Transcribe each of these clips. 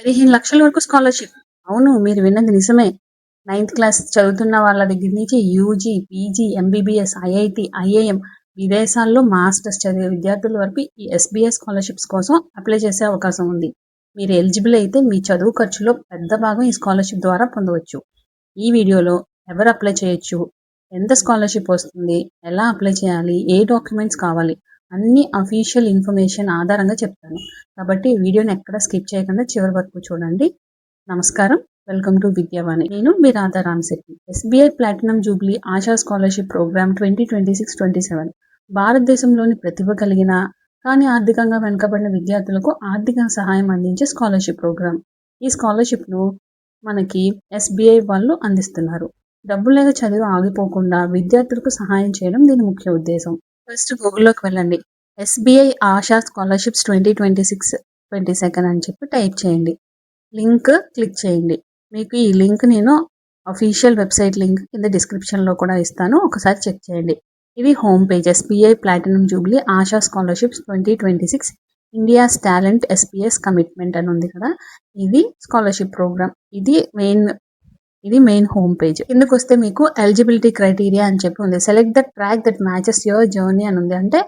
15,00,000 వరకు స్కాలర్‌షిప్. అవును. మీరు విన్నది నిజమే. నైన్త్ క్లాస్ చదువుతున్న వాళ్ళ దగ్గర నుంచి UG, PG, MBBS, IIT, IIM విదేశాల్లో మాస్టర్స్ చదివే విద్యార్థుల వరకు ఈ ఎస్‌బీఐ స్కాలర్‌షిప్స్ కోసం అప్లై చేసే అవకాశం ఉంది. మీరు ఎలిజిబుల్ అయితే మీ చదువు ఖర్చులో పెద్ద భాగం ఈ స్కాలర్‌షిప్ ద్వారా పొందవచ్చు. ఈ వీడియోలో ఎవరు అప్లై చేయొచ్చు, ఎంత స్కాలర్‌షిప్ వస్తుంది, ఎలా అప్లై చేయాలి, ఏ డాక్యుమెంట్స్ కావాలి అన్ని అఫీషియల్ ఇన్ఫర్మేషన్ ఆధారంగా చెప్తాను. కాబట్టి వీడియోని ఎక్కడ స్కిప్ చేయకుండా చివరి వరకు చూడండి. నమస్కారం, వెల్కమ్ టు విద్యావాణి. నేను మీ Radha Ramashetti. SBI platinum jubilee Asha scholarship program 2026-27 భారతదేశంలోని ప్రతిభ కలిగిన కానీ ఆర్థికంగా వెనుకబడిన విద్యార్థులకు ఆర్థిక సహాయం అందించే స్కాలర్షిప్ ప్రోగ్రామ్. ఈ స్కాలర్షిప్ను మనకి ఎస్బీఐ వాళ్ళు అందిస్తున్నారు. డబ్బు లేదా చదువు ఆగిపోకుండా విద్యార్థులకు సహాయం చేయడం దీని ముఖ్య ఉద్దేశం. ఫస్ట్ గూగుల్లోకి వెళ్ళండి. ఎస్బీఐ ఆశా స్కాలర్షిప్స్ 2026-22 అని చెప్పి టైప్ చేయండి. లింక్ క్లిక్ చేయండి. మీకు ఈ లింక్ నేను అఫీషియల్ వెబ్సైట్ లింక్ కింద డిస్క్రిప్షన్లో కూడా ఇస్తాను. ఒకసారి చెక్ చేయండి. ఇది home page. SBI platinum jubilee Asha scholarships 2026 India's talent SBI's commitment అని ఉంది కదా. ఇది స్కాలర్షిప్ ప్రోగ్రామ్. ఇది మెయిన్ హోమ్ పేజ్. కిందకు వస్తే మీకు ఎలిజిబిలిటీ క్రైటీరియా అని చెప్పి ఉంది. Select the track that matches your journey అని ఉంది. అంటే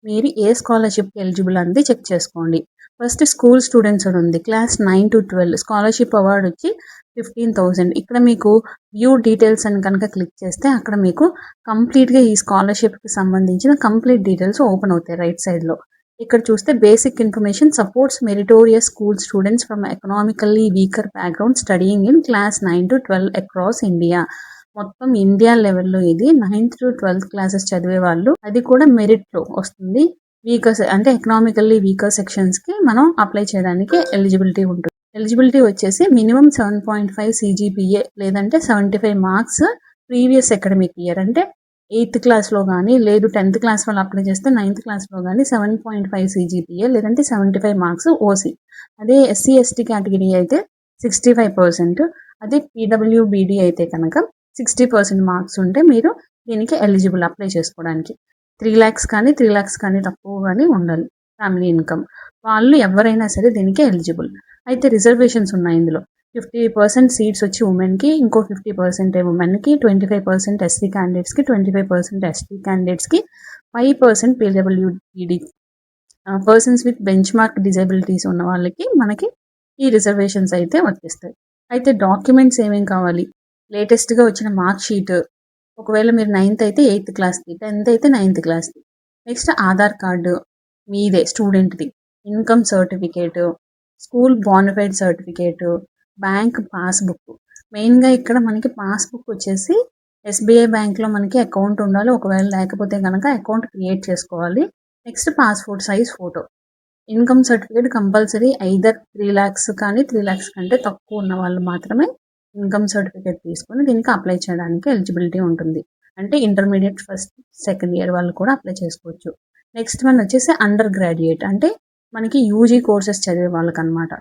మీరు ఏ స్కాలర్షిప్కి ఎలిజిబుల్ అనేది చెక్ చేసుకోండి. ఫస్ట్ స్కూల్ స్టూడెంట్స్ అని ఉంది. క్లాస్ 9 to 12 స్కాలర్షిప్ అవార్డు వచ్చి 15,000. ఇక్కడ మీకు వ్యూ డీటెయిల్స్ అని కనుక క్లిక్ చేస్తే అక్కడ మీకు కంప్లీట్గా ఈ స్కాలర్షిప్కి సంబంధించిన కంప్లీట్ డీటెయిల్స్ ఓపెన్ అవుతాయి రైట్ సైడ్లో. ఇక్కడ చూస్తే basic information supports meritorious school students from economically weaker background studying in class 9 to 12 across India. మొత్తం ఇండియా లెవెల్లో ఇది 9th to 12th క్లాసెస్ చదివే వాళ్ళు, అది కూడా మెరిట్లో వస్తుంది. వీకర్ అంటే ఎకనామికల్లీ వీకర్ సెక్షన్స్కి మనం అప్లై చేయడానికి ఎలిజిబిలిటీ ఉంటుంది. ఎలిజిబిలిటీ వచ్చేసి మినిమం 7.5 CGPA లేదంటే 75 మార్క్స్ ప్రీవియస్ అకాడమిక్ ఇయర్. అంటే 8th క్లాస్లో కానీ లేదు 10th క్లాస్ వాళ్ళు అప్లై చేస్తే 9th క్లాస్లో కానీ 7.5 CGPA లేదంటే 75 మార్క్స్ ఓసీ. అదే SC ST కేటగిరీ అయితే 65%. అదే PWBD అయితే కనుక 60% మార్క్స్ ఉంటే మీరు దీనికి ఎలిజిబుల్ అప్లై చేసుకోవడానికి. 3 lakhs కానీ 3 lakhs కానీ తక్కువ కానీ ఉండాలి ఫ్యామిలీ ఇన్కమ్. వాళ్ళు ఎవరైనా సరే దీనికి ఎలిజిబుల్. అయితే రిజర్వేషన్స్ ఉన్నాయి ఇందులో. 50% సీట్స్ వచ్చి ఉమెన్కి, ఇంకో 50% ఉమెన్కి, 25% ఎస్సీ క్యాండిడేట్స్కి, 25% ఎస్టీ క్యాండిడేట్స్కి, 5% PWBD పర్సన్స్ విత్ బెంచ్ మార్క్ డిజబిలిటీస్ ఉన్న వాళ్ళకి మనకి ఈ రిజర్వేషన్స్ అయితే వర్తిస్తాయి. అయితే డాక్యుమెంట్స్ ఏమేమి కావాలి? లేటెస్ట్గా వచ్చిన మార్క్ షీట్, ఒకవేళ మీరు 9th అయితే 8th క్లాస్ది, 10th అయితే 9th క్లాస్ది. నెక్స్ట్ ఆధార్ కార్డు మీదే స్టూడెంట్ది, income certificate, school bonafide certificate, bank passbook. మెయిన్గా ఇక్కడ మనకి పాస్బుక్ వచ్చేసి ఎస్బీఐ బ్యాంక్లో మనకి అకౌంట్ ఉండాలి. ఒకవేళ లేకపోతే కనుక అకౌంట్ క్రియేట్ చేసుకోవాలి. Next passport size photo. Income certificate compulsory either 3 lakhs కానీ 3 lakhs కంటే తక్కువ ఉన్న వాళ్ళు మాత్రమే ఇన్కమ్ సర్టిఫికేట్ తీసుకొని దీనికి అప్లై చేయడానికి ఎలిజిబిలిటీ ఉంటుంది. అంటే ఇంటర్మీడియట్ ఫస్ట్ సెకండ్ ఇయర్ వాళ్ళు కూడా అప్లై చేసుకోవచ్చు. నెక్స్ట్ వన్ వచ్చేసి అండర్ గ్రాడ్యుయేట్, అంటే మనకి యూజీ కోర్సెస్ చదివే వాళ్ళకి అనమాట.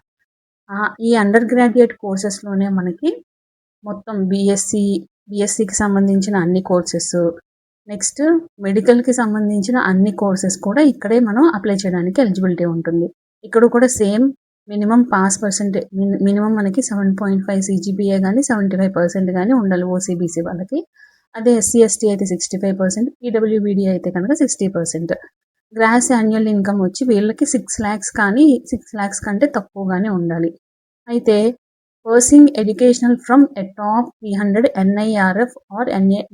ఈ అండర్ గ్రాడ్యుయేట్ కోర్సెస్లోనే మనకి మొత్తం బీఎస్సీకి సంబంధించిన అన్ని కోర్సెస్, నెక్స్ట్ మెడికల్కి సంబంధించిన అన్ని కోర్సెస్ కూడా ఇక్కడే మనం అప్లై చేయడానికి ఎలిజిబిలిటీ ఉంటుంది. ఇక్కడ కూడా same minimum pass percentage, minimum మనకి 7.5 CGPA కానీ 75% కానీ ఉండాలి ఓసీబీసీ వాళ్ళకి. అదే SC ST అయితే 65%, PWBD అయితే కనుక 60%. గ్రాస్ యాన్యువల్ ఇన్కమ్ వచ్చి వీళ్ళకి 6 lakhs కానీ 6 lakhs కంటే తక్కువగానే ఉండాలి. అయితే pursuing educational from a top 300 NIRF or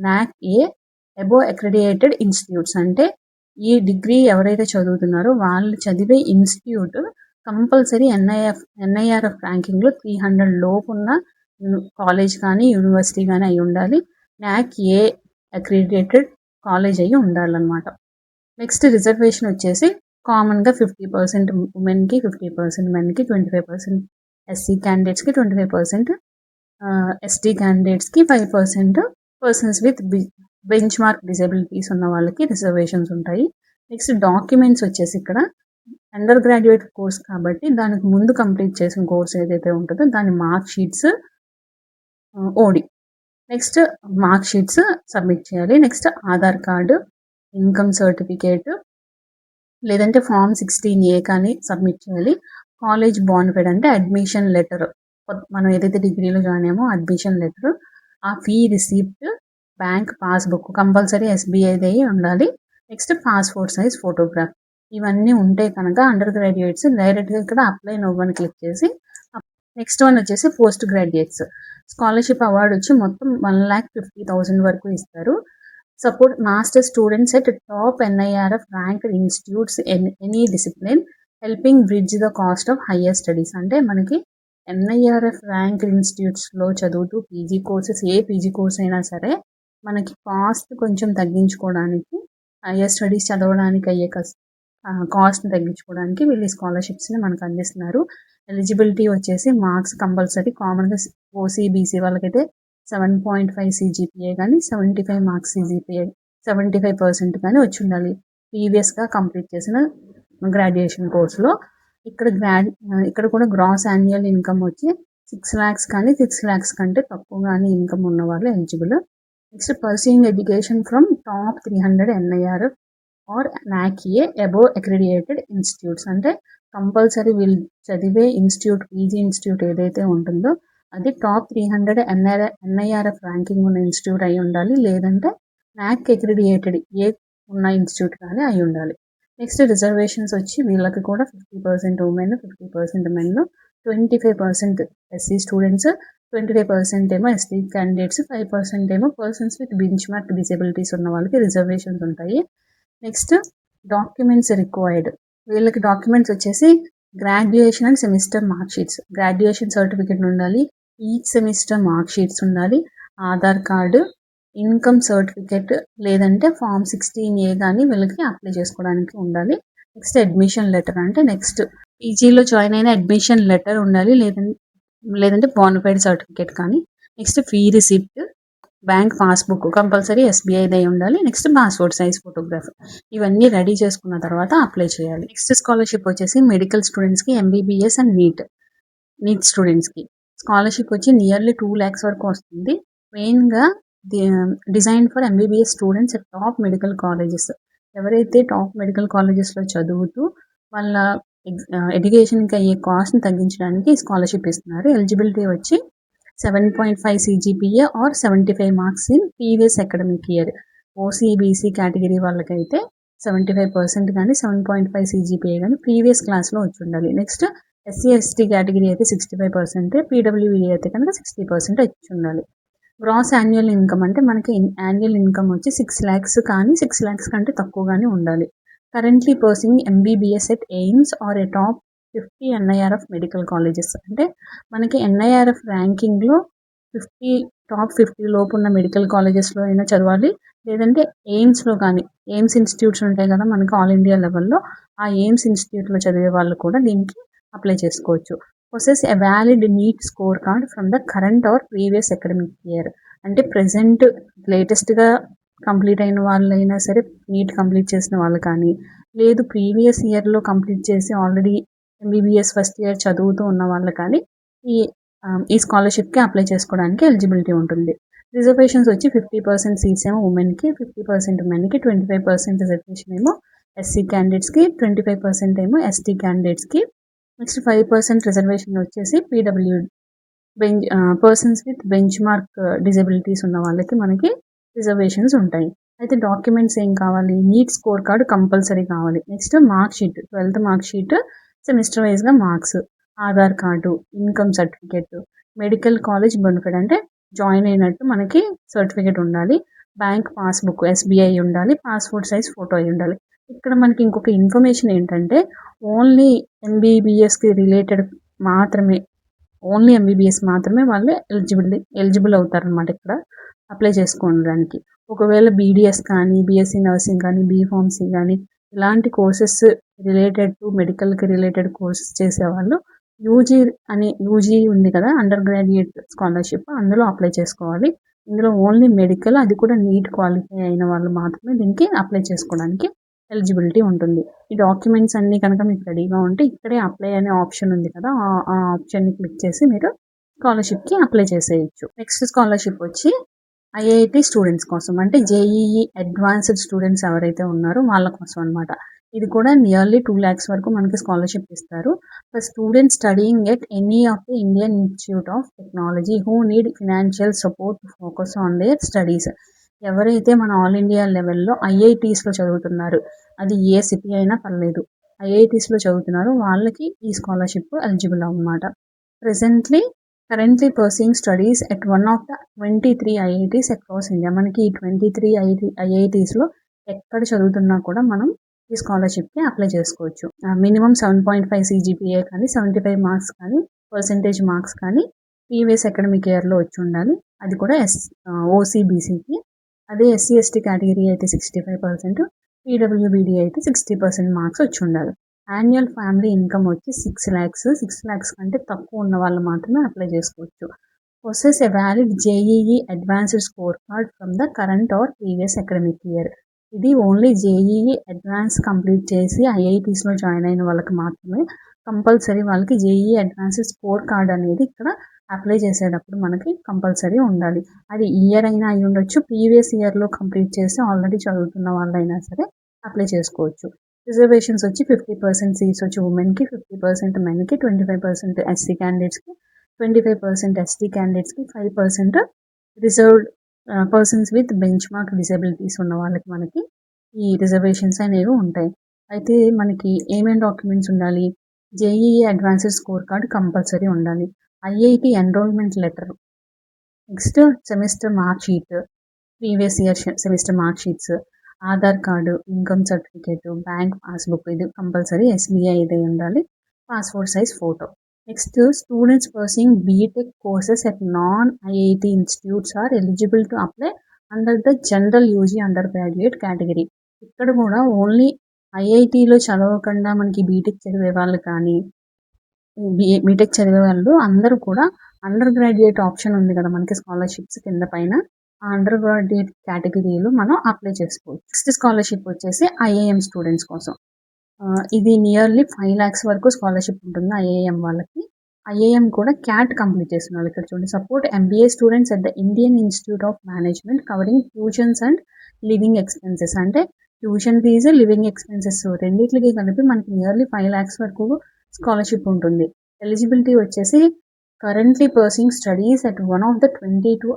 NAC A above accredited institutes. అంటే ఈ డిగ్రీ ఎవరైతే చదువుతున్నారో వాళ్ళు చదివే ఇన్స్టిట్యూట్ కంపల్సరీ NIRF ర్యాంకింగ్లో 300 లోపు ఉన్న కాలేజ్ కానీ యూనివర్సిటీ కానీ అయి ఉండాలి. NAC A అక్రెడిటెడ్ కాలేజ్ అయ్యి ఉండాలన్నమాట. నెక్స్ట్ రిజర్వేషన్ వచ్చేసి కామన్గా 50% ఉమెన్కి, 50% మెన్కి, 25% SC క్యాండిడేట్స్కి, 25% ST క్యాండిడేట్స్కి, 5% పర్సన్స్ విత్ బెంచ్ మార్క్ డిజబిలిటీస్ ఉన్న వాళ్ళకి రిజర్వేషన్స్ ఉంటాయి. నెక్స్ట్ డాక్యుమెంట్స్ వచ్చేసి ఇక్కడ అండర్ గ్రాడ్యుయేట్ కోర్స్ కాబట్టి దానికి ముందు కంప్లీట్ చేసిన కోర్స్ ఏదైతే ఉంటుందో దాని మార్క్ షీట్స్ ఓడి, నెక్స్ట్ మార్క్ షీట్స్ సబ్మిట్ చేయాలి. Next Aadhaar card, income certificate లేదంటే ఫామ్ 16A కానీ సబ్మిట్ చేయాలి. కాలేజ్ బాండ్‌ఫైడ్ అంటే అడ్మిషన్ లెటర్. మనం ఏదైతే డిగ్రీలో జాయిన్ అయ్యామో అడ్మిషన్ లెటర్, ఆ fee receipt, bank passbook compulsory ఎస్‌బీఐదే ఉండాలి. Next passport size photograph. ఇవన్నీ ఉంటే కనుక అండర్ గ్రాడ్యుయేట్స్ డైరెక్ట్‌గా ఇక్కడ అప్లై నౌ అని క్లిక్ చేసి నెక్స్ట్ వన్ వచ్చేసి పోస్ట్ గ్రాడ్యుయేట్స్. స్కాలర్‌షిప్ అవార్డ్ వచ్చి మొత్తం 1,50,000 వరకు ఇస్తారు. Support master students at top NIRF ranked institutes any discipline helping bridge the cost of higher studies. అంటే మనకి ఎన్ఐఆర్ఎఫ్ ర్యాంక్ ఇన్స్టిట్యూట్స్లో చదువుతూ పీజీ కోర్సెస్ ఏ పీజీ కోర్స్ అయినా సరే మనకి కాస్ట్ కొంచెం తగ్గించుకోవడానికి, హయ్యర్ స్టడీస్ చదవడానికి అయ్యే కాస్ట్ని తగ్గించుకోవడానికి వీళ్ళు ఈ స్కాలర్షిప్స్ని మనకు అందిస్తున్నారు. ఎలిజిబిలిటీ వచ్చేసి మార్క్స్ కంపల్సరీ కామన్గా ఓసీ బీసీ వాళ్ళకైతే 7.5 CGPA కానీ 75 మార్క్స్ CGPA 75% కానీ వచ్చి ఉండాలి ప్రీవియస్గా కంప్లీట్ చేసిన గ్రాడ్యుయేషన్ కోర్సులో. ఇక్కడ కూడా గ్రాస్ యాన్యువల్ ఇన్కమ్ వచ్చి 6 lakhs కానీ 6 lakhs కంటే తక్కువ కానీ ఇన్కమ్ ఉన్న వాళ్ళు eligible. Next pursuing education from top 300 NIRF or NACA above accredited institutes. అంటే కంపల్సరీ వీళ్ళు చదివే ఇన్స్టిట్యూట్ పీజీ ఇన్స్టిట్యూట్ ఏదైతే ఉంటుందో అది టాప్ 300 NIRF ర్యాంకింగ్ ఉన్న ఇన్స్టిట్యూట్ అయి ఉండాలి, లేదంటే NAC అక్రిడియేటెడ్ ఏ ఉన్న ఇన్స్టిట్యూట్ కానీ అయి ఉండాలి. నెక్స్ట్ రిజర్వేషన్స్ వచ్చి వీళ్ళకి కూడా 50% ఉమెన్, 50% మెన్, 25% SC స్టూడెంట్స్, 25% ఏమో ST క్యాండిడేట్స్, 5% ఏమో పర్సన్స్ విత్ బెంచ్ మార్క్ డిసేబిలిటీస్ ఉన్న వాళ్ళకి రిజర్వేషన్స్ ఉంటాయి. Next documents required. వీళ్ళకి డాక్యుమెంట్స్ వచ్చేసి graduation and semester mark sheets, graduation certificate ఉండాలి, ఈచ్ సెమిస్టర్ మార్క్ షీట్స్ ఉండాలి, ఆధార్ కార్డు, ఇన్కమ్ సర్టిఫికేట్ లేదంటే ఫామ్ 16A కానీ వీళ్ళకి అప్లై చేసుకోవడానికి ఉండాలి. నెక్స్ట్ అడ్మిషన్ లెటర్ అంటే నెక్స్ట్ పీజీలో జాయిన్ అయిన అడ్మిషన్ లెటర్ ఉండాలి, లేదంటే బాండ్‌ఫైడ్ సర్టిఫికేట్ కానీ. Next fee receipt, bank passbook compulsory ఎస్బీఐదే ఉండాలి. Next passport size photograph. ఇవన్నీ రెడీ చేసుకున్న తర్వాత అప్లై చేయాలి. నెక్స్ట్ స్కాలర్షిప్ వచ్చేసి మెడికల్ స్టూడెంట్స్కి MBBS అండ్ నీట్ స్టూడెంట్స్కి స్కాలర్షిప్ వచ్చి నియర్లీ 2 lakhs వరకు వస్తుంది. మెయిన్గా design for MBBS students at top medical colleges. ఎవరైతే టాప్ మెడికల్ కాలేజెస్లో చదువుతూ వాళ్ళ ఎడ్యుకేషన్కి అయ్యే కాస్ట్ని తగ్గించడానికి స్కాలర్షిప్ ఇస్తున్నారు. ఎలిజిబిలిటీ వచ్చి 7.5 CGPA or 75 marks in previous academic year. OC BC category వాళ్ళకైతే 75% కానీ 7.5 CGPA కానీ ప్రీవియస్ క్లాస్లో వచ్చి ఉండాలి. నెక్స్ట్ SC/ST కేటగిరీ అయితే 65%, PWE అయితే కనుక 60% వచ్చి ఉండాలి. గ్రాస్ యాన్యువల్ ఇన్కమ్ అంటే మనకి యాన్యువల్ ఇన్కమ్ వచ్చి 6 lakhs కానీ 6 lakhs కంటే తక్కువ కానీ ఉండాలి. Currently pursuing MBBS at AIIMS or a top 50 NIRF medical colleges. అంటే మనకి NIRF ర్యాంకింగ్లో టాప్ 50 లోపు ఉన్న మెడికల్ కాలేజెస్లో అయినా చదవాలి, లేదంటే ఎయిమ్స్లో కానీ, ఎయిమ్స్ ఇన్స్టిట్యూట్స్ ఉంటాయి కదా మనకి ఆల్ ఇండియా లెవెల్లో, ఆ ఎయిమ్స్ ఇన్స్టిట్యూట్లో చదివే వాళ్ళు కూడా దీనికి అప్లై చేసుకోవచ్చు. Possess a valid NEET score card from the current or previous academic year. అంటే ప్రెజెంట్ లేటెస్ట్గా కంప్లీట్ అయిన వాళ్ళైనా సరే, నీట్ కంప్లీట్ చేసిన వాళ్ళు కానీ, లేదు ప్రీవియస్ ఇయర్లో కంప్లీట్ చేసి ఆల్రెడీ MBBS ఫస్ట్ ఇయర్ చదువుతూ ఉన్న వాళ్ళు కానీ ఈ స్కాలర్షిప్కి అప్లై చేసుకోవడానికి ఎలిజిబిలిటీ ఉంటుంది. రిజర్వేషన్స్ వచ్చి 50% సీట్స్ ఏమో ఉమెన్కి, 50% మెన్కి, 25% రిజర్వేషన్ ఏమో SC క్యాండిడేట్స్కి, 25% ఏమో ST క్యాండిడేట్స్కి. నెక్స్ట్ 5% రిజర్వేషన్ వచ్చేసి PWD పర్సన్స్ విత్ బెంచ్ మార్క్ డిజబిలిటీస్ ఉన్న వాళ్ళకి మనకి రిజర్వేషన్స్ ఉంటాయి. అయితే డాక్యుమెంట్స్ ఏం కావాలి? నీట్ స్కోర్ కార్డు కంపల్సరీ కావాలి. Next mark sheet, 12th mark sheet, semester వైజ్గా marks, Aadhaar card, income certificate, medical college benefit అంటే జాయిన్ అయినట్టు మనకి సర్టిఫికేట్ ఉండాలి, బ్యాంక్ పాస్బుక్ SBI ఉండాలి, పాస్పోర్ట్ సైజ్ ఫోటో అయి ఉండాలి. ఇక్కడ మనకి ఇంకొక ఇన్ఫర్మేషన్ ఏంటంటే ఓన్లీ MBBSకి రిలేటెడ్ మాత్రమే, ఓన్లీ MBBS మాత్రమే వాళ్ళు ఎలిజిబుల్ అవుతారనమాట ఇక్కడ అప్లై చేసుకోవడానికి. ఒకవేళ BDS కానీ, BSc నర్సింగ్ కానీ, BPharmacy కానీ ఇలాంటి కోర్సెస్ రిలేటెడ్ టు మెడికల్కి రిలేటెడ్ కోర్సెస్ చేసేవాళ్ళు యూజీ ఉంది కదా అండర్ గ్రాడ్యుయేట్ స్కాలర్షిప్, అందులో అప్లై చేసుకోవాలి. ఇందులో ఓన్లీ మెడికల్, అది కూడా నీట్ క్వాలిఫై అయిన వాళ్ళు మాత్రమే దీనికి అప్లై చేసుకోవడానికి ఎలిజిబిలిటీ ఉంటుంది. ఈ డాక్యుమెంట్స్ అన్నీ కనుక మీకు రెడీగా ఉంటే ఇక్కడే అప్లై అనే ఆప్షన్ ఉంది కదా, ఆ ఆప్షన్ని క్లిక్ చేసి మీరు స్కాలర్షిప్కి అప్లై చేసేయచ్చు. నెక్స్ట్ స్కాలర్షిప్ వచ్చి IIT స్టూడెంట్స్ కోసం, అంటే JEE అడ్వాన్స్డ్ స్టూడెంట్స్ ఎవరైతే ఉన్నారో వాళ్ళ కోసం అనమాట. ఇది కూడా నియర్లీ 2 lakhs వరకు మనకి స్కాలర్షిప్ ఇస్తారు. For students studying at any of the Indian institute of technology who need financial support to focus on their studies. ఎవరైతే మన ఆల్ ఇండియా లెవెల్‌లో ఐఐటీస్‌లో చదువుతున్నారు, అది ఏ సిటీ అయినా పర్లేదు. ఐఐటీస్‌లో చదువుతున్నారు వాళ్ళకి ఈ స్కాలర్షిప్ ఎలిజిబుల్ అన్నమాట. Currently pursuing studies at one of the 23 IITs across India. మనకి ఈ 23 ఐఐటీస్‌లో ఎక్కడ చదువుతున్నా కూడా మనం ఈ స్కాలర్షిప్‌కి అప్లై చేసుకోవచ్చు. మినిమమ్ 7.5 సీజీపీఏ కానీ, 75 మార్క్స్ కానీ, పర్సెంటేజ్ మార్క్స్ కానీ ప్రీవియస్ అకాడమిక్ ఇయర్‌లో వచ్చి ఉండాలి. అది కూడా ఓసీ, బీసీకి. అదే ఎస్సీ, ఎస్టీ కేటగిరీ అయితే 65%, పీడబ్ల్యూబీడీ అయితే 60% మార్క్స్ వచ్చి ఉండాలి. యాన్యువల్ ఫ్యామిలీ ఇన్కమ్ వచ్చి 6 lakhs. 6 lakhs కంటే తక్కువ ఉన్న వాళ్ళు మాత్రమే అప్లై చేసుకోవచ్చు. Possess a valid JEE advanced score card from the current or previous academic year. ఇది ఓన్లీ జేఈఈ అడ్వాన్స్ కంప్లీట్ చేసి ఐఐటీస్‌లో జాయిన్ అయిన వాళ్ళకి మాత్రమే. కంపల్సరీ వాళ్ళకి జేఈఈ అడ్వాన్స్డ్ స్కోర్ కార్డ్ అనేది ఇక్కడ అప్లై చేసేటప్పుడు మనకి కంపల్సరీ ఉండాలి. అది ఇయర్ అయినా అయి ఉండొచ్చు, ప్రీవియస్ ఇయర్‌లో కంప్లీట్ చేసి ఆల్రెడీ చదువుతున్న వాళ్ళైనా సరే అప్లై చేసుకోవచ్చు. రిజర్వేషన్స్ వచ్చి 50% సీట్స్ వచ్చి ఉమెన్‌కి, 50% మెన్‌కి, 25% ఎస్సీ క్యాండిడేట్స్‌కి, 25% ఎస్టీ క్యాండిడేట్స్‌కి, 5% రిజర్వ్డ్ పర్సన్స్ విత్ బెంచ్ మార్క్ డిసేబిలిటీస్ ఉన్న వాళ్ళకి మనకి ఈ రిజర్వేషన్స్ అనేవి ఉంటాయి. అయితే మనకి ఏమేమి డాక్యుమెంట్స్ ఉండాలి? JEE advanced score card compulsory ఉండాలి. IIT enrolment letter, next semester mark sheet, previous year semester mark sheets, Aadhaar card, income certificate, bank passbook, ఇది కంపల్సరీ ఎస్బీఐ ఇదే ఉండాలి. Passport size photo. Next, students pursuing BTech courses at non IIT institutes are eligible to apply under the general UG undergraduate category. ఇక్కడ కూడా only ఐఐటిలో చదవకుండా మనకి BTech చదివే వాళ్ళు కానీ, బీటెక్ చదివే వాళ్ళు అందరూ కూడా అండర్ గ్రాడ్యుయేట్ ఆప్షన్ ఉంది కదా మనకి స్కాలర్షిప్స్ కింద పైన, ఆ అండర్ గ్రాడ్యుయేట్ కేటగిరీలో మనం అప్లై చేసుకోవచ్చు. నెక్స్ట్ స్కాలర్షిప్ వచ్చేసి ఐఐఎం స్టూడెంట్స్ కోసం. ఇది నియర్లీ 5 lakhs వరకు స్కాలర్షిప్ ఉంటుంది ఐఐఎం వాళ్ళకి. ఐఐఎం కూడా క్యాట్ కంప్లీట్ చేస్తున్నారు. ఇక్కడ చూడండి, support MBA students at the Indian institute of management covering tuitions and living expenses. అంటే ట్యూషన్ ఫీజు, లివింగ్ ఎక్స్పెన్సెస్ రెండింటికి కలిపి మనకి నియర్లీ 5 lakhs వరకు స్కాలర్షిప్ ఉంటుంది. ఎలిజిబిలిటీ వచ్చేసి currently pursuing studies at one of the 22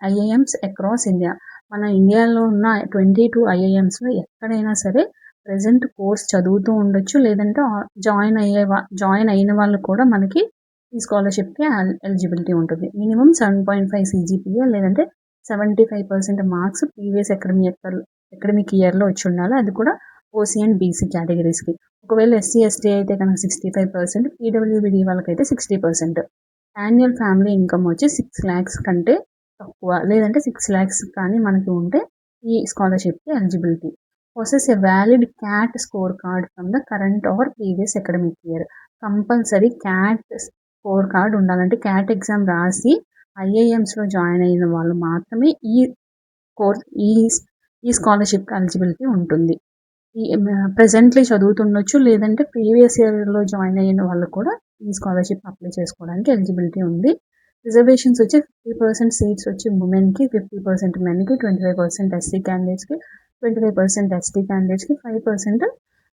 IIMs across India. మన ఇండియాలో ఉన్న 22 ఐఐఎమ్స్లో ఎక్కడైనా సరే ప్రజెంట్ కోర్స్ చదువుతూ ఉండొచ్చు, లేదంటే జాయిన్ అయిన వాళ్ళు కూడా మనకి ఈ స్కాలర్షిప్కి ఎలిజిబిలిటీ ఉంటుంది. మినిమం 7.5 సీజీపీఏ లేదంటే 75% మార్క్స్ ప్రీవియస్ అకాడమిక్ ఇయర్లో వచ్చి ఉండాలి. అది కూడా ఓసీ అండ్ బీసీ కేటగిరీస్కి. ఒకవేళ ఎస్సీ, ఎస్టీ అయితే కనుక 65%, పీడబ్ల్యూబీడీ వాళ్ళకైతే 60%. యాన్యువల్ ఫ్యామిలీ ఇన్కమ్ వచ్చి 6 lakhs కంటే తక్కువ, లేదంటే 6 lakhs కానీ మనకి ఉంటే ఈ స్కాలర్షిప్కి eligibility. Possess a valid CAT score card from the current or previous academic year. Compulsory CAT score card ఉండాలంటే క్యాట్ ఎగ్జామ్ రాసి ఐఐఎమ్స్లో జాయిన్ అయిన వాళ్ళు మాత్రమే ఈ స్కాలర్షిప్కి ఎలిజిబిలిటీ ఉంటుంది. ప్రెజెంట్లీ చదువుతుండొచ్చు, లేదంటే ప్రీవియస్ ఇయర్లో జాయిన్ అయిన వాళ్ళు కూడా ఈ స్కాలర్షిప్ అప్లై చేసుకోవడానికి ఎలిజిబిలిటీ ఉంది. రిజర్వేషన్స్ వచ్చి 50% సీట్స్ వచ్చి ఉమెన్కి, 50% మెన్కి, 25% ఎస్సీ క్యాండిడేట్స్కి, 25% ఎస్టీ క్యాండిడేట్స్కి, 5%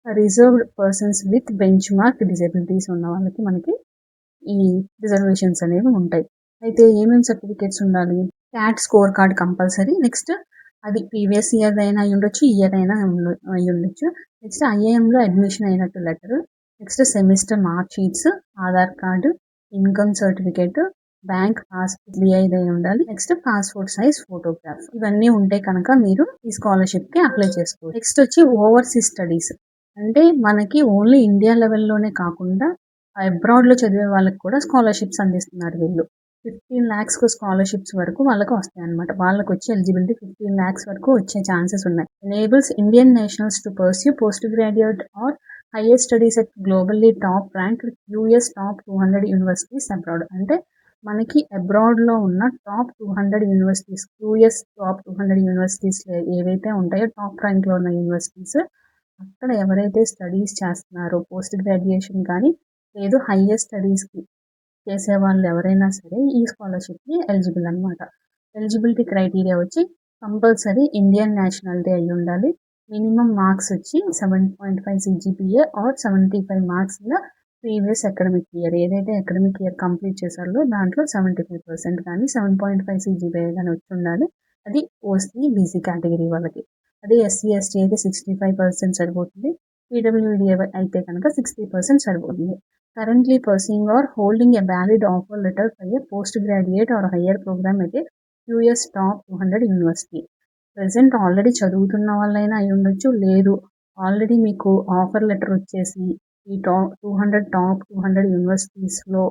రిజర్వ్డ్ పర్సన్స్ విత్ బెంచ్ మార్క్ డిసేబిలిటీస్ ఉన్న వాళ్ళకి మనకి ఈ రిజర్వేషన్స్ అనేవి ఉంటాయి. అయితే ఏమేమి సర్టిఫికేట్స్ ఉండాలి? Cat score card compulsory. Next, అది ప్రీవియస్ ఇయర్ అయినా అయి ఉండొచ్చు, ఇయర్ అయినా అయి ఉండొచ్చు. నెక్స్ట్, ఐఐఎంలో అడ్మిషన్ అయినట్టు letter. Next, semester mark sheets, Aadhaar card, income certificate, bank passbook అయి ఉండాలి. Next, passport size photograph. ఇవన్నీ ఉంటే కనుక మీరు ఈ స్కాలర్షిప్కి అప్లై చేసుకోవచ్చు. నెక్స్ట్ వచ్చి ఓవర్సీస్ స్టడీస్. అంటే మనకి ఓన్లీ ఇండియా లెవెల్లోనే కాకుండా అబ్రాడ్లో చదివే వాళ్ళకి కూడా స్కాలర్షిప్స్ అందిస్తున్నారు వీళ్ళు. 15 lakhs స్కాలర్షిప్స్ వరకు వాళ్ళకి వస్తాయి అనమాట. వాళ్ళకి వచ్చే ఎలిజిబిలిటీ 15 lakhs వరకు వచ్చే ఛాన్సెస్ ఉన్నాయి. Enables Indian nationals to pursue post graduate or higher studies at globally top rank US top 200 universities abroad. అంటే మనకి అబ్రాడ్లో ఉన్న top 200 universities, US top 200 universities ఏవైతే ఉంటాయో టాప్ ర్యాంక్లో ఉన్న యూనివర్సిటీస్, అక్కడ ఎవరైతే స్టడీస్ చేస్తున్నారో పోస్ట్ గ్రాడ్యుయేషన్ కానీ లేదు హైయర్ స్టడీస్కి చేసే వాళ్ళు ఎవరైనా సరే ఈ స్కాలర్షిప్కి ఎలిజిబుల్ అనమాట. ఎలిజిబిలిటీ క్రైటీరియా వచ్చి కంపల్సరీ ఇండియన్ నేషనాలిటీ అయి ఉండాలి, మినిమం మార్క్స్ వచ్చి 7.5 CGPA or 75 marks in previous academic year. ఏదైతే అకాడమిక్ ఇయర్ కంప్లీట్ చేశారో దాంట్లో 75% కానీ 7.5 CGPA కానీ వచ్చి ఉండాలి. అది ఓసీ బీసీ కేటగిరీ వాళ్ళకి. అదే ఎస్సీ ఎస్టీ అయితే 65% సరిపోతుంది. పీడబ్ల్యూడీ అయితే కనుక 60% సరిపోతుంది. Currently pursuing or holding a valid offer letter for a postgraduate or higher program అయితే US top 200 university. Present already చదువుతున్న వాళ్ళైనా అయి ఉండొచ్చు, లేదు ఆల్రెడీ మీకు ఆఫర్ లెటర్ వచ్చేసి ఈ టాప్ 200 యూనివర్సిటీస్లో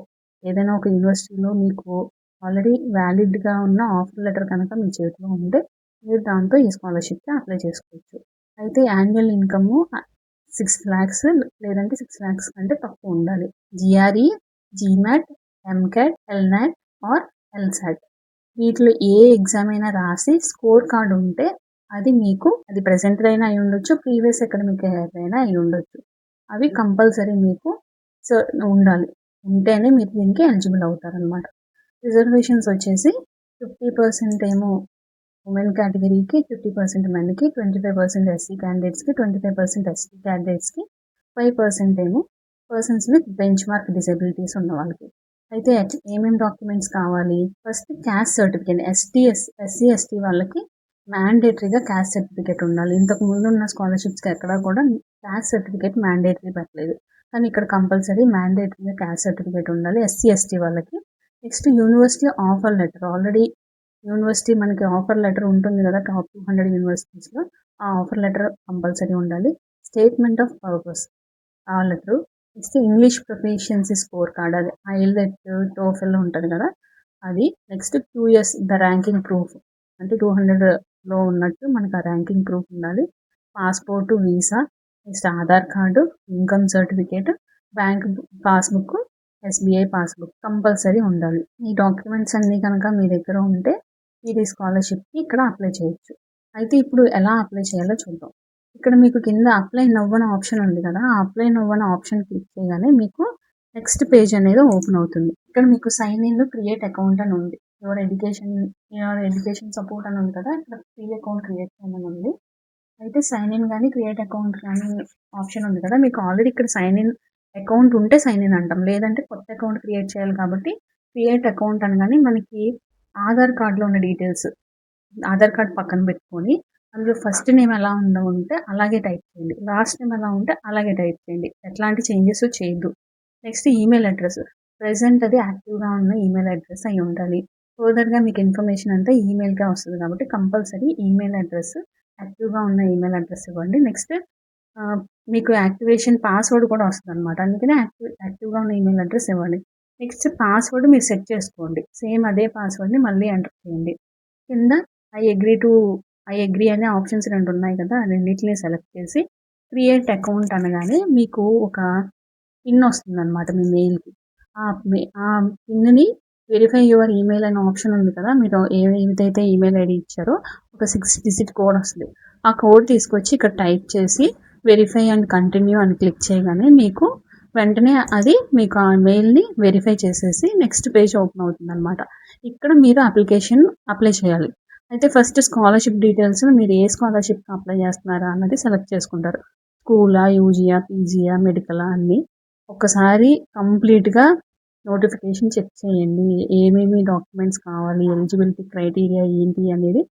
ఏదైనా ఒక యూనివర్సిటీలో మీకు ఆల్రెడీ వ్యాలిడ్గా ఉన్న ఆఫర్ లెటర్ కనుక మీ చేతిలో ఉంటే మీరు దాంతో ఈ స్కాలర్షిప్కి అప్లై చేసుకోవచ్చు. అయితే యాన్యువల్ ఇన్కమ్ 6 lakhs లేదంటే 6 lakhs కంటే తక్కువ ఉండాలి. జిఆర్ఈ, జీమాట్, ఎంకాట్, ఎల్నాట్ ఆర్ ఎల్సాట్ వీటిలో ఏ ఎగ్జామ్ అయినా రాసి స్కోర్ కార్డ్ ఉంటే అది మీకు అది ప్రెసెంట్ అయినా అయి ఉండొచ్చు, ప్రీవియస్ అకాడమిక్ ఇయర్ అయినా అయి ఉండొచ్చు. అవి కంపల్సరీ మీకు ఉండాలి. ఉంటేనే మీరు దీనికి ఎలిజిబుల్ అవుతారనమాట. రిజర్వేషన్స్ వచ్చేసి 50% ఏమో ఉమెన్ కేటగిరీకి, 50% మెన్కి, 25% ఎస్సీ క్యాండిడేట్స్కి, 25% ఎస్టీ క్యాండిడేట్స్కి, 5% ఏమో persons with benchmark mark disabilities ఉన్న వాళ్ళకి. అయితే ఏమేమి డాక్యుమెంట్స్ కావాలి? First caste certificate. SC ST వాళ్ళకి మ్యాండేటరీగా క్యాస్ట్ సర్టిఫికేట్ ఉండాలి. ఇంతకు ముందు ఉన్న స్కాలర్షిప్స్కి ఎక్కడా కూడా క్యాస్ట్ సర్టిఫికేట్ మ్యాండేటరీ పెట్టలేదు, కానీ ఇక్కడ కంపల్సరీ మ్యాండేటరీగా క్యాస్ట్ సర్టిఫికేట్ ఉండాలి ఎస్సీ ఎస్టీ వాళ్ళకి. Next university offer letter. Already university మనకి ఆఫర్ లెటర్ ఉంటుంది కదా టాప్ 200 యూనివర్సిటీస్లో, ఆ ఆఫర్ లెటర్ కంపల్సరీ ఉండాలి. స్టేట్మెంట్ ఆఫ్ పర్పస్ ఆ letter. Next English proficiency score card, అది ఐఎల్టీఎస్ టోఫెల్ ఉంటుంది కదా అది. Next QS the ranking proof, అంటే 200లో ఉన్నట్టు మనకు ఆ ర్యాంకింగ్ ప్రూఫ్ ఉండాలి. Passport, visa, next Aadhaar card, income certificate, bank passbook, SBI passbook compulsory ఉండాలి. ఈ డాక్యుమెంట్స్ అన్నీ కనుక మీ దగ్గర ఉంటే మీరు ఈ స్కాలర్షిప్కి ఇక్కడ అప్లై చేయొచ్చు. అయితే ఇప్పుడు ఎలా అప్లై చేయాలో చూద్దాం. ఇక్కడ మీకు కింద అప్లై నౌ అనే ఆప్షన్ ఉంది కదా, ఆ అప్లై నౌ అనే ఆప్షన్ క్లిక్ చేయగానే మీకు నెక్స్ట్ పేజ్ అనేది ఓపెన్ అవుతుంది. ఇక్కడ మీకు సైన్ ఇన్ క్రియేట్ అకౌంట్ అని ఉంది. యువర్ ఎడ్యుకేషన్ సపోర్ట్ అని ఉంది కదా, ఇక్కడ ఫ్రీ అకౌంట్ క్రియేట్ చేయమని ఉంది. అయితే సైన్ ఇన్ కానీ క్రియేట్ అకౌంట్ కానీ ఆప్షన్ ఉంది కదా, మీకు ఆల్రెడీ ఇక్కడ సైన్ ఇన్ అకౌంట్ ఉంటే సైన్ ఇన్ అంటాం, లేదంటే కొత్త అకౌంట్ క్రియేట్ చేయాలి కాబట్టి క్రియేట్ అకౌంట్ అనగానే మనకి ఆధార్ కార్డులో ఉన్న డీటెయిల్స్, ఆధార్ కార్డ్ పక్కన పెట్టుకొని అందులో ఫస్ట్ నేమ్ ఎలా ఉంటే అలాగే టైప్ చేయండి, లాస్ట్ నేమ్ ఎలా ఉంటే అలాగే టైప్ చేయండి, ఎట్లాంటి చేంజెస్ చేయొద్దు. నెక్స్ట్ ఈమెయిల్ అడ్రస్, ప్రెసెంట్ అది యాక్టివ్గా ఉన్న ఈమెయిల్ అడ్రస్ అయి ఉండాలి. ఫర్దర్గా మీకు ఇన్ఫర్మేషన్ అంతా ఈమెయిల్కే వస్తుంది కాబట్టి కంపల్సరీ ఈమెయిల్ అడ్రస్, యాక్టివ్గా ఉన్న ఈమెయిల్ అడ్రస్ ఇవ్వండి. నెక్స్ట్ మీకు యాక్టివేషన్ పాస్వర్డ్ కూడా వస్తుంది అనమాట, అందుకనే యాక్టివ్గా ఉన్న ఈమెయిల్ అడ్రస్ ఇవ్వండి. నెక్స్ట్ పాస్వర్డ్ మీరు సెట్ చేసుకోండి, సేమ్ అదే పాస్వర్డ్ని మళ్ళీ ఎంటర్ చేయండి. కింద ఐ అగ్రీ అనే ఆప్షన్స్ 2 ఉన్నాయి కదా, ఆ రెండింటిని సెలెక్ట్ చేసి క్రియేట్ అకౌంట్ అనగానే మీకు ఒక పిన్ వస్తుంది అనమాట మీ మెయిల్కి. ఆ పిన్ని వెరిఫై యువర్ ఈమెయిల్ అనే ఆప్షన్ ఉంది కదా, మీరు ఏదైతే ఈమెయిల్ ఐడి ఇచ్చారో ఒక 6 digit కోడ్ వస్తుంది. ఆ కోడ్ తీసుకొచ్చి ఇక్కడ టైప్ చేసి వెరిఫై అండ్ కంటిన్యూ అని క్లిక్ చేయగానే మీకు వెంటనే అది మీకు ఆ మెయిల్ని వెరిఫై చేసేసి నెక్స్ట్ పేజ్ ఓపెన్ అవుతుంది అనమాట. ఇక్కడ మీరు అప్లై చేయాలి. అయితే ఫస్ట్ స్కాలర్షిప్ డీటెయిల్స్, మీరు ఏ స్కాలర్షిప్కి అప్లై చేస్తున్నారా అన్నది సెలెక్ట్ చేసుకుంటారు. స్కూలా, యూజీయా, పీజీయా, మెడికలా అన్నీ ఒకసారి కంప్లీట్గా నోటిఫికేషన్ చెక్ చేయండి. ఏమేమి డాక్యుమెంట్స్ కావాలి, ఎలిజిబిలిటీ క్రైటీరియా ఏంటి అనేది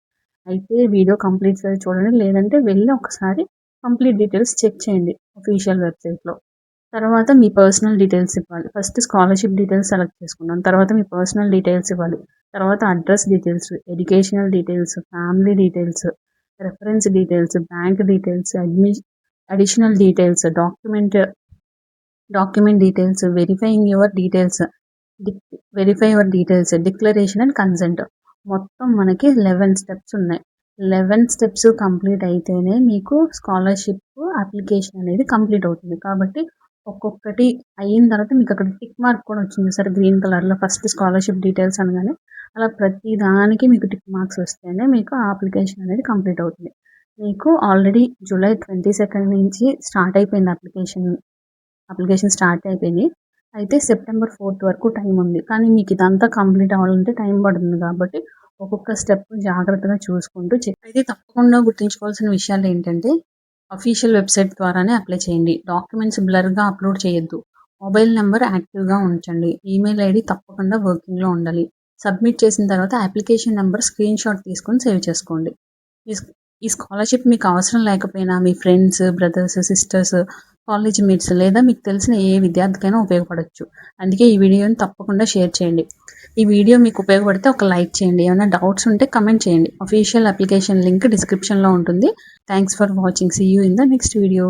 అయితే వీడియో కంప్లీట్గా చూడండి, లేదంటే వెళ్ళి ఒకసారి కంప్లీట్ డీటెయిల్స్ చెక్ చేయండి అఫీషియల్ వెబ్సైట్లో. తర్వాత మీ పర్సనల్ డీటెయిల్స్ ఇవ్వాలి. ఫస్ట్ స్కాలర్షిప్ డీటెయిల్స్ సెలెక్ట్ చేసుకున్నాం, తర్వాత మీ పర్సనల్ డీటెయిల్స్ ఇవ్వాలి, తర్వాత address details, educational details, family details, reference details, bank details, additional details, document details, verify your details, declaration and consent. మొత్తం మనకి 11 steps ఉన్నాయి. 11 steps కంప్లీట్ అయితేనే మీకు స్కాలర్షిప్ అప్లికేషన్ అనేది కంప్లీట్ అవుతుంది. కాబట్టి ఒక్కొక్కటి అయిన తర్వాత మీకు అక్కడ టిక్ మార్క్ కూడా వచ్చింది సార్ గ్రీన్ కలర్లో, ఫస్ట్ స్కాలర్షిప్ డీటెయిల్స్ అనగానే అలా ప్రతి దానికి మీకు టిక్ మార్క్స్ వస్తేనే మీకు ఆ అప్లికేషన్ అనేది కంప్లీట్ అవుతుంది. మీకు ఆల్రెడీ July 22 నుంచి స్టార్ట్ అయిపోయింది అప్లికేషన్ స్టార్ట్ అయిపోయింది. అయితే September 4 వరకు టైం ఉంది, కానీ మీకు ఇదంతా కంప్లీట్ అవ్వాలంటే టైం పడుతుంది. కాబట్టి ఒక్కొక్క స్టెప్ జాగ్రత్తగా చూసుకుంటూ అయితే తప్పకుండా గుర్తుంచుకోవాల్సిన విషయాలు ఏంటంటే, అఫీషియల్ వెబ్సైట్ ద్వారానే అప్లై చేయండి. డాక్యుమెంట్స్ బ్లర్గా అప్లోడ్ చేయొద్దు. మొబైల్ నెంబర్ యాక్టివ్గా ఉంచండి. ఈమెయిల్ ఐడి తప్పకుండా వర్కింగ్లో ఉండాలి. సబ్మిట్ చేసిన తర్వాత అప్లికేషన్ నెంబర్ స్క్రీన్ షాట్ తీసుకొని సేవ్ చేసుకోండి. ఈ స్కాలర్షిప్ మీకు అవసరం లేకపోయినా మీ friends, brothers, sisters, college mates లేదా మీకు తెలిసిన ఏ విద్యార్థికైనా ఉపయోగపడవచ్చు. అందుకే ఈ వీడియోని తప్పకుండా షేర్ చేయండి. ఈ వీడియో మీకు ఉపయోగపడితే ఒక లైక్ చేయండి. ఏమైనా డౌట్స్ ఉంటే కమెంట్ చేయండి. అఫీషియల్ అప్లికేషన్ లింక్ డిస్క్రిప్షన్లో ఉంటుంది. Thanks for watching. See you in the next video.